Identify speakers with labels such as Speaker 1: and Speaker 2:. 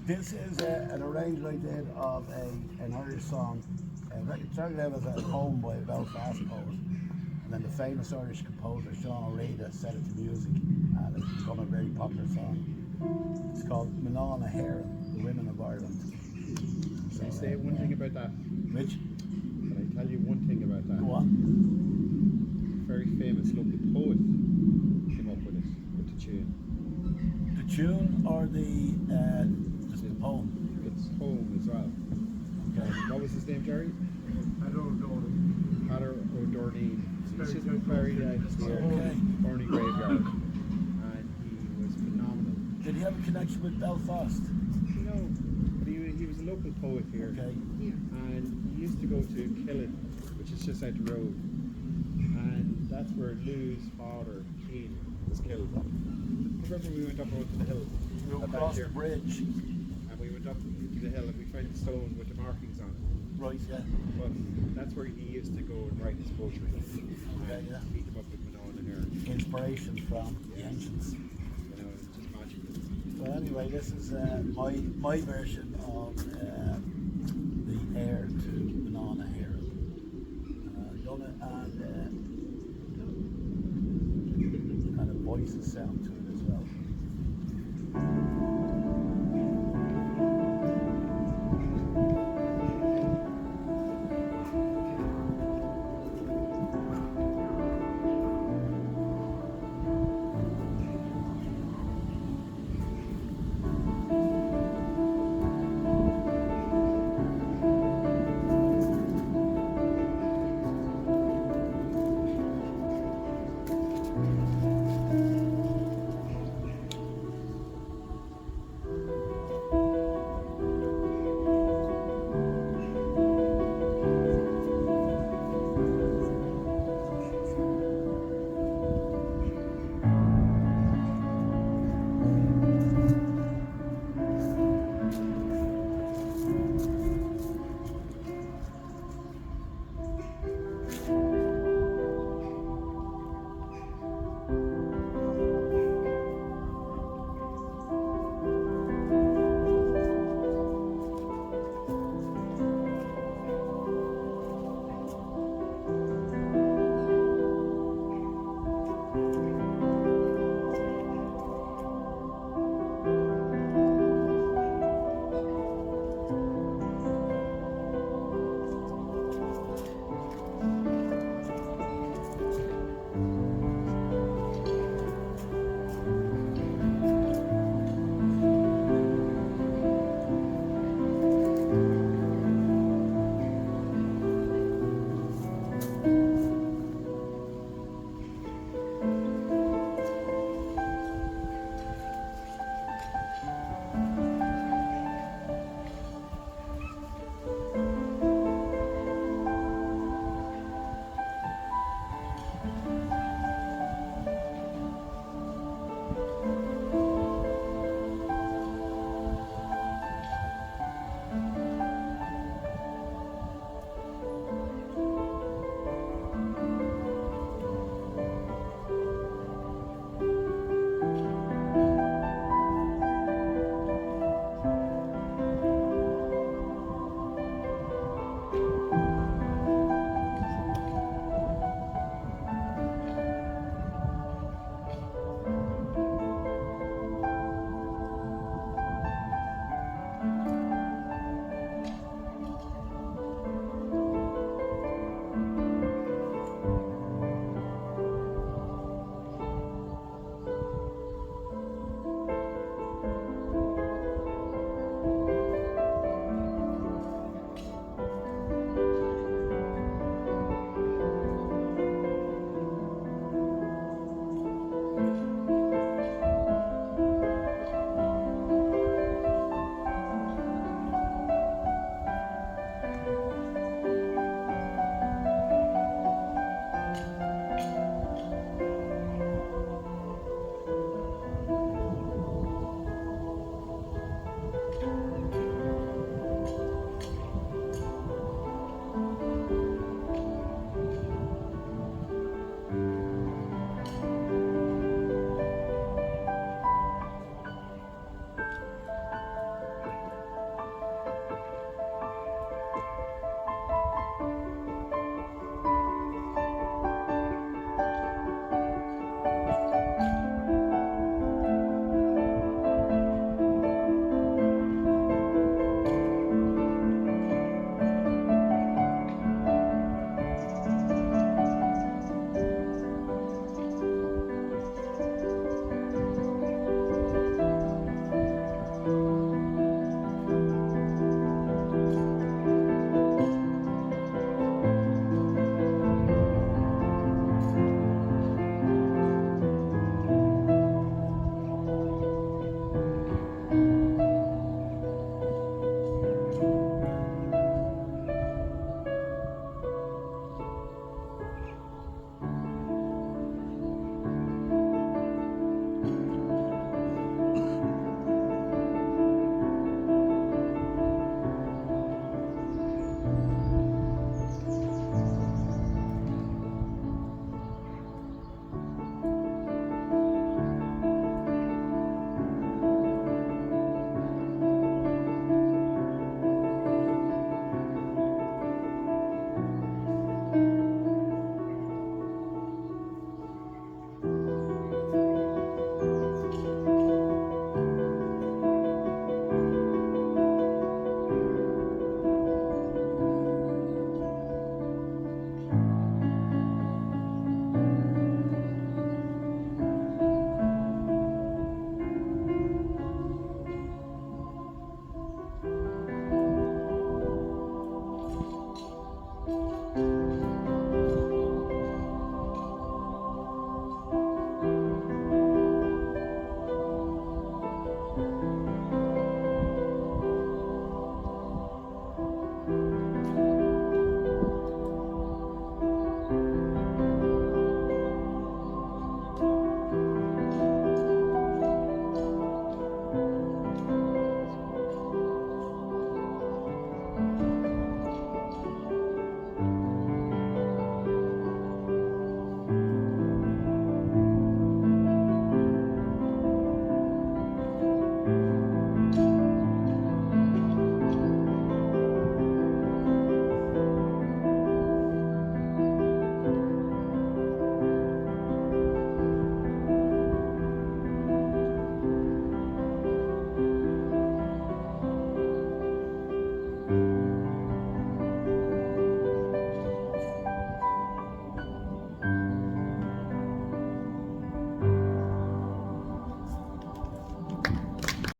Speaker 1: This is an arrangement I did of an Irish song. It started out as a poem by a Belfast poet, and then the famous Irish composer Sean O'Reilly set it to music, and it's become a very popular song. It's called hÉireann, the Women of Ireland.
Speaker 2: Can I say one thing about that?
Speaker 1: Which?
Speaker 2: Can I tell you one thing about that?
Speaker 1: Go on.
Speaker 2: A very famous local poet came up with it, with the tune.
Speaker 1: The tune or just the poem?
Speaker 2: It's home as well.
Speaker 1: Okay.
Speaker 2: What was his name, Jerry?
Speaker 3: I don't know.
Speaker 2: Pater O'Dourneen. He's just buried out here in Barney Graveyard, and he was phenomenal.
Speaker 1: Did he have a connection with Belfast?
Speaker 2: No, but he was a local poet here.
Speaker 1: Okay.
Speaker 2: And he used to go to Killen, which is just out the road, and that's where Lou's father, Keane, was killed. Remember we went up onto the hill?
Speaker 1: Across the bridge.
Speaker 2: And we went up into the hill and we found the stone with the markings on it.
Speaker 1: Right, yeah.
Speaker 2: But that's where he used to go and write his poetry.
Speaker 1: Okay, yeah.
Speaker 2: Beat him up with Manona here.
Speaker 1: Inspiration from the ancients.
Speaker 2: You know, it's just magical.
Speaker 1: So anyway, this is my version of the heir to Banana Hero. Done it and kind of voices sound to it as well.